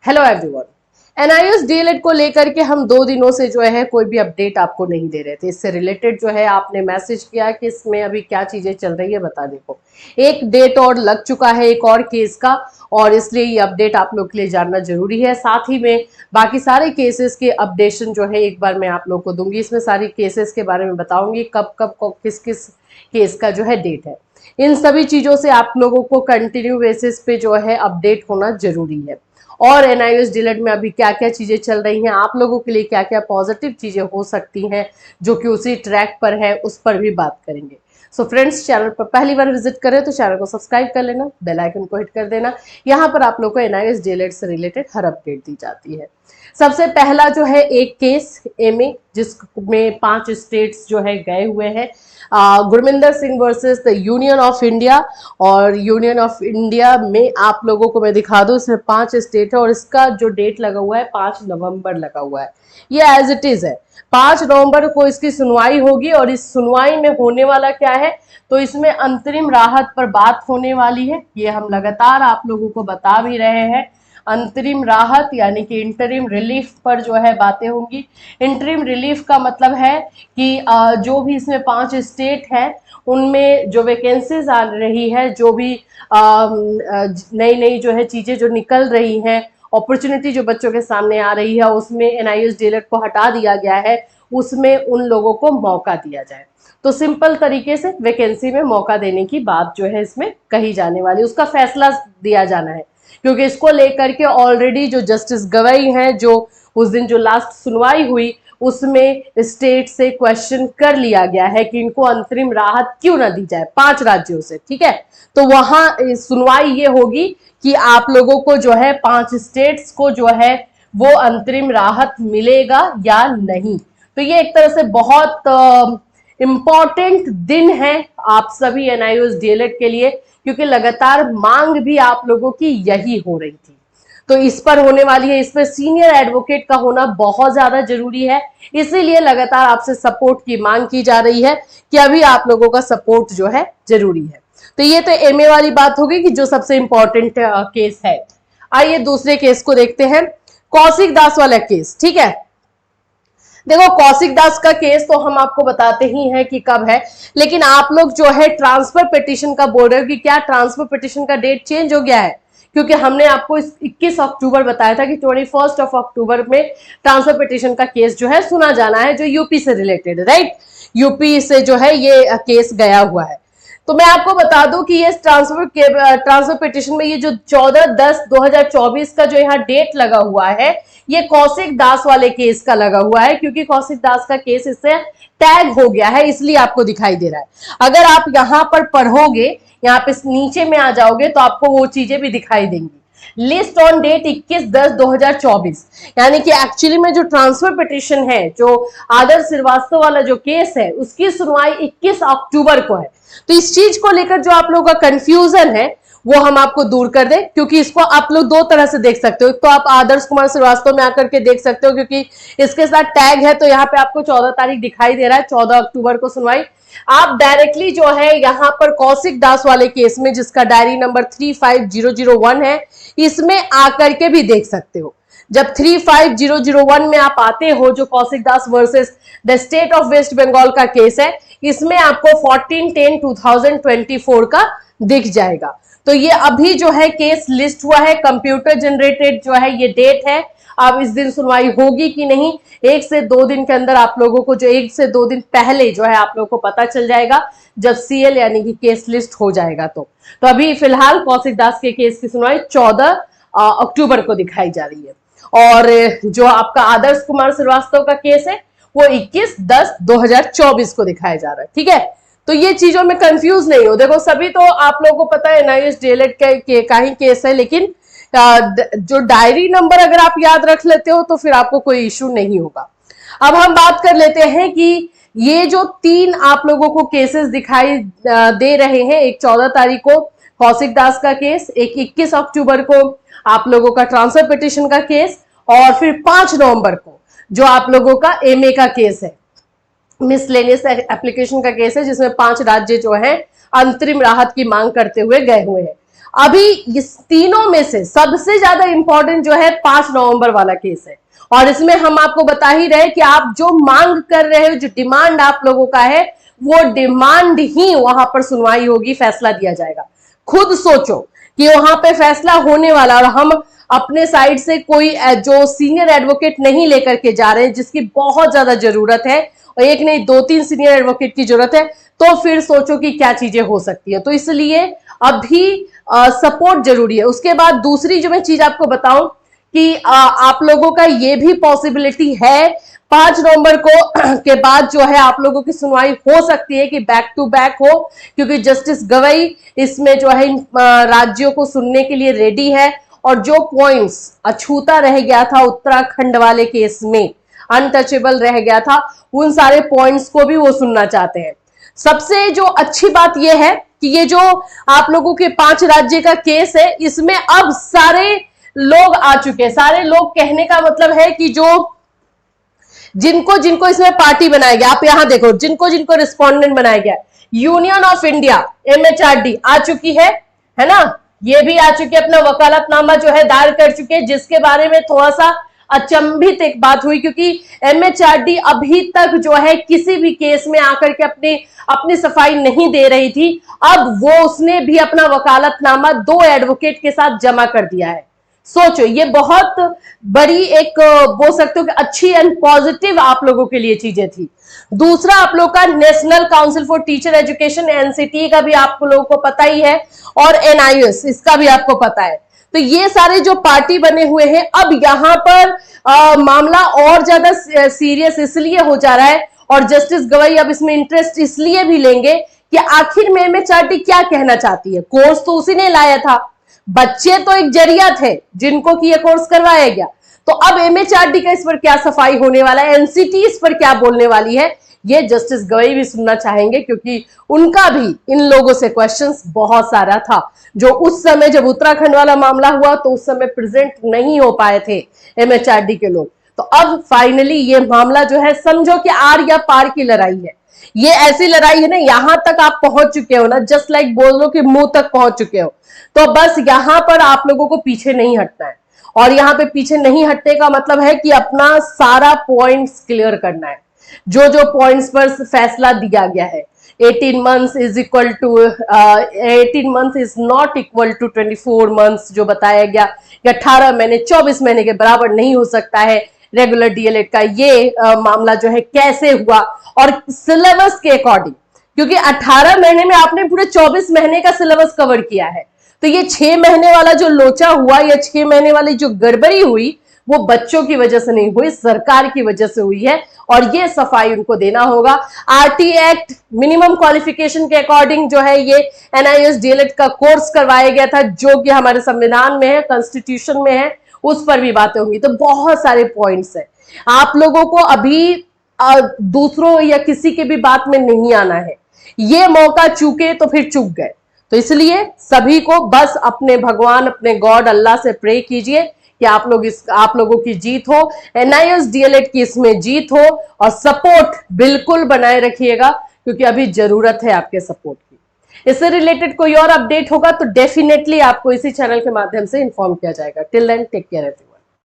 Hello everyone. NIS DElEd को लेकर के हम 2 दिनों से जो है कोई भी अपडेट आपको नहीं दे रहे थे। इससे रिलेटेड जो है आपने मैसेज किया कि इसमें अभी क्या चीजें चल रही है बता देखो। एक डेट और लग चुका है एक और केस का, और इसलिए ये अपडेट आप लोग के लिए जानना जरूरी है। साथ ही में बाकी सारे केसेस के अपडेशन जो है एक बार मैं आप लोग को दूंगी। इसमें सारी केसेस के बारे में बताऊंगी, कब कब किस किस केस का जो है डेट है। इन सभी चीजों से आप लोगों को कंटिन्यू बेसिस पे जो है अपडेट होना जरूरी है। और एनआईएस डीएलएड में अभी क्या क्या चीजें चल रही हैं, आप लोगों के लिए क्या क्या पॉजिटिव चीजें हो सकती हैं जो कि उसी ट्रैक पर है, उस पर भी बात करेंगे। सो फ्रेंड्स, चैनल पर पहली बार विजिट करें तो चैनल को सब्सक्राइब कर लेना, बेल आइकन को हिट कर देना। यहाँ पर आप लोग को एनआईएस डीएलएड से रिलेटेड हर अपडेट दी जाती है। सबसे पहला जो है एक केस एमए, जिसमें 5 स्टेट्स जो है गए हुए हैं। Gurminder Singh versus the union of India. और यूनियन ऑफ इंडिया में आप लोगों को मैं दिखा दूं, इसमें 5 स्टेट है और इसका जो डेट लगा हुआ है 5 नवंबर लगा हुआ है। ये एज इट इज है, 5 नवंबर को इसकी सुनवाई होगी। और इस सुनवाई में होने वाला क्या है, तो इसमें अंतरिम राहत पर बात होने वाली है। ये हम लगातार आप लोगों को बता भी रहे हैं। अंतरिम राहत यानी कि इंटरिम रिलीफ पर जो है बातें होंगी। इंटरिम रिलीफ का मतलब है कि जो भी इसमें 5 स्टेट है उनमें जो वैकेंसीज आ रही है, जो भी नई नई जो है चीजें जो निकल रही हैं, अपॉर्चुनिटी जो बच्चों के सामने आ रही है, उसमें एनआईएस डीएलएड को हटा दिया गया है, उसमें उन लोगों को मौका दिया जाए। तो सिंपल तरीके से वैकेंसी में मौका देने की बात जो है इसमें कही जाने वाली, उसका फैसला दिया जाना है। क्योंकि इसको लेकर के ऑलरेडी जो जस्टिस गवई हैं, जो उस दिन जो लास्ट सुनवाई हुई उसमें स्टेट से क्वेश्चन कर लिया गया है कि इनको अंतरिम राहत क्यों ना दी जाए 5 राज्यों से, ठीक है। तो वहां सुनवाई ये होगी कि आप लोगों को जो है 5 स्टेट्स को जो है वो अंतरिम राहत मिलेगा या नहीं। तो ये एक तरह से बहुत इंपॉर्टेंट दिन है आप सभी एनआईएस डीएलएड के लिए, क्योंकि लगातार मांग भी आप लोगों की यही हो रही थी। तो इस पर होने वाली है, इसमें सीनियर एडवोकेट का होना बहुत ज्यादा जरूरी है। इसीलिए लगातार आपसे सपोर्ट की मांग की जा रही है कि अभी आप लोगों का सपोर्ट जो है जरूरी है। तो ये तो एमए वाली बात होगी कि जो सबसे इंपॉर्टेंट केस है। आइए दूसरे केस को देखते हैं, कौशिक दास वाला केस। ठीक है, देखो कौशिक दास का केस तो हम आपको बताते ही हैं कि कब है, लेकिन आप लोग जो है ट्रांसफर पिटीशन का बोल रहे हो कि क्या ट्रांसफर पिटीशन का डेट चेंज हो गया है। क्योंकि हमने आपको 21 अक्टूबर बताया था कि 21 अक्टूबर में ट्रांसफर पिटीशन का केस जो है सुना जाना है, जो यूपी से रिलेटेड, राइट। यूपी से जो है ये केस गया हुआ है। तो मैं आपको बता दूं कि ये ट्रांसफर पिटीशन में ये जो 14/10/2024 का जो यहाँ डेट लगा हुआ है, ये कौशिक दास वाले केस का लगा हुआ है। क्योंकि कौशिक दास का केस इससे टैग हो गया है, इसलिए आपको दिखाई दे रहा है। अगर आप यहाँ पर पढ़ोगे, यहाँ पे नीचे में आ जाओगे तो आपको वो चीजें भी दिखाई देंगी। लिस्ट ऑन डेट 21/10/2024, यानी कि एक्चुअली में जो ट्रांसफर पिटीशन है, जो आदर्श श्रीवास्तव वाला जो केस है, उसकी सुनवाई 21 अक्टूबर को है। तो इस चीज को लेकर जो आप लोगों का कंफ्यूजन है वो हम आपको दूर कर दें, क्योंकि इसको आप लोग 2 तरह से देख सकते हो। तो आप आदर्श कुमार श्रीवास्तव में आकर के देख सकते हो, क्योंकि इसके साथ टैग है, तो यहाँ पे आपको 14 तारीख दिखाई दे रहा है, 14 अक्टूबर को सुनवाई। आप डायरेक्टली जो है यहाँ पर कौशिक दास वाले केस में, जिसका डायरी नंबर 35001 है, इसमें आकर के भी देख सकते हो। जब 35001 में आप आते हो, जो Kaushik Das versus the State of West Bengal का केस है, इसमें आपको 14/10/2024 का दिख जाएगा। तो ये अभी जो है केस लिस्ट हुआ है, कंप्यूटर जनरेटेड जो है ये डेट है। अब इस दिन सुनवाई होगी कि नहीं, 1 से 2 दिन के अंदर आप लोगों को, जो 1 से 2 दिन पहले जो है आप लोगों को पता चल जाएगा, जब सीएल यानी कि केस लिस्ट हो जाएगा। तो अभी फिलहाल कौशिक दास के केस की सुनवाई 14 अक्टूबर को दिखाई जा रही है। और जो आपका आदर्श कुमार श्रीवास्तव का केस है वो 21/10/2024 को दिखाया जा रहा है। ठीक है, तो ये चीजों में कंफ्यूज नहीं हो। देखो सभी तो आप लोगों को पता है एनआईएस डीएलएड का ही केस है, लेकिन जो डायरी नंबर अगर आप याद रख लेते हो तो फिर आपको कोई इश्यू नहीं होगा। अब हम बात कर लेते हैं कि ये जो 3 आप लोगों को केसेस दिखाई दे रहे हैं, एक 14 तारीख को कौशिक दास का केस, एक 21 अक्टूबर को आप लोगों का ट्रांसफर पिटीशन का केस, और फिर 5 नवंबर को जो आप लोगों का एमए का केस है, मिसलेनियस एप्लीकेशन का केस है, जिसमें 5 राज्य जो है अंतरिम राहत की मांग करते हुए गए हुए हैं। अभी इस तीनों में से सबसे ज्यादा इंपॉर्टेंट जो है 5 नवंबर वाला केस है, और इसमें हम आपको बता ही रहे कि आप जो मांग कर रहे हो, जो डिमांड आप लोगों का है, वो डिमांड ही वहां पर सुनवाई होगी, फैसला दिया जाएगा। खुद सोचो कि वहां पे फैसला होने वाला, और हम अपने साइड से कोई जो सीनियर एडवोकेट नहीं लेकर के जा रहे हैं, जिसकी बहुत ज्यादा जरूरत है, और एक नहीं 2-3 सीनियर एडवोकेट की जरूरत है, तो फिर सोचो कि क्या चीजें हो सकती है। तो इसलिए अभी सपोर्ट जरूरी है। उसके बाद दूसरी जो मैं चीज आपको बताऊं कि आप लोगों का ये भी पॉसिबिलिटी है 5 नवंबर को के बाद जो है आप लोगों की सुनवाई हो सकती है कि बैक टू बैक हो, क्योंकि जस्टिस गवई इसमें जो है राज्यों को सुनने के लिए रेडी है, और जो पॉइंट्स अछूता रह गया था उत्तराखंड वाले केस में, अनटचेबल रह गया था, उन सारे पॉइंट्स को भी वो सुनना चाहते हैं। सबसे जो अच्छी बात यह है कि ये जो आप लोगों के 5 राज्य का केस है, इसमें अब सारे लोग आ चुके हैं। सारे लोग कहने का मतलब है कि जो जिनको जिनको इसमें पार्टी बनाया गया, आप यहां देखो, जिनको जिनको रिस्पोंडेंट बनाया गया, यूनियन ऑफ इंडिया MHRD आ चुकी है ना, ये भी आ चुकी है, अपना वकालतनामा जो है दायर कर चुके हैं, जिसके बारे में थोड़ा सा अचंभित एक बात हुई, क्योंकि MHRD अभी तक जो है किसी भी केस में आकर के अपनी सफाई नहीं दे रही थी। अब वो उसने भी अपना वकालतनामा 2 एडवोकेट के साथ जमा कर दिया है। सोचो, ये बहुत बड़ी एक बोल सकते हो कि अच्छी एंड पॉजिटिव आप लोगों के लिए चीजें थी। दूसरा, आप लोग का national council for teacher education NCT का भी आप लोगों को पता ही है, और NIS इसका भी आपको पता है। तो ये सारे जो पार्टी बने हुए हैं, अब यहां पर मामला और ज्यादा सीरियस इसलिए हो जा रहा है, और जस्टिस गवई अब इसमें इंटरेस्ट इसलिए भी लेंगे कि आखिर में MHRD क्या कहना चाहती है। कोर्स तो उसी ने लाया था, बच्चे तो एक जरिया थे जिनको कि ये कोर्स करवाया गया। तो अब MHRD का इस पर क्या सफाई होने वाला है, NCT इस पर क्या बोलने वाली है, ये जस्टिस गवई भी सुनना चाहेंगे, क्योंकि उनका भी इन लोगों से क्वेश्चंस बहुत सारा था, जो उस समय जब उत्तराखंड वाला मामला हुआ तो उस समय प्रेजेंट नहीं हो पाए थे MHRD के लोग। तो अब फाइनली ये मामला जो है, समझो कि आर या पार की लड़ाई है। ये ऐसी लड़ाई है ना, यहां तक आप पहुंच चुके हो ना, जस्ट लाइक बोल लो कि मुंह तक पहुंच चुके हो। तो बस यहां पर आप लोगों को पीछे नहीं हटना है, और यहां पे पीछे नहीं हटने का मतलब है कि अपना सारा पॉइंट्स क्लियर करना है। जो जो पॉइंट्स पर फैसला दिया गया है, 18 months is equal to 18 months is not equal to 24 months जो बताया गया, 18 महीने 24 महीने के बराबर नहीं हो सकता है रेगुलर DLED का। ये मामला जो है कैसे हुआ, और सिलेबस के अकॉर्डिंग, क्योंकि 18 महीने में आपने पूरे 24 महीने का सिलेबस कवर किया है, तो ये 6 महीने वाला जो लोचा हुआ या 6 महीने वाली जो गड़बड़ी हुई, वो बच्चों की वजह से नहीं हुई, सरकार की वजह से हुई है, और ये सफाई उनको देना होगा। RT एक्ट मिनिमम क्वालिफिकेशन के अकॉर्डिंग जो है ये NIS DLED का कोर्स करवाया गया था, जो कि हमारे संविधान में है, कॉन्स्टिट्यूशन में है, उस पर भी बातें होंगी। तो बहुत सारे पॉइंट्स है, आप लोगों को अभी दूसरों या किसी के भी बात में नहीं आना है। ये मौका चूके तो फिर चूक गए। तो इसलिए सभी को बस अपने भगवान, अपने गॉड अल्लाह से प्रे कीजिए कि आप लोगों की जीत हो, NIS DLED की इसमें जीत हो, और सपोर्ट बिल्कुल बनाए रखिएगा, क्योंकि अभी जरूरत है आपके सपोर्ट की। इससे रिलेटेड कोई और अपडेट होगा तो डेफिनेटली आपको इसी चैनल के माध्यम से इन्फॉर्म किया जाएगा। Till then take care everyone.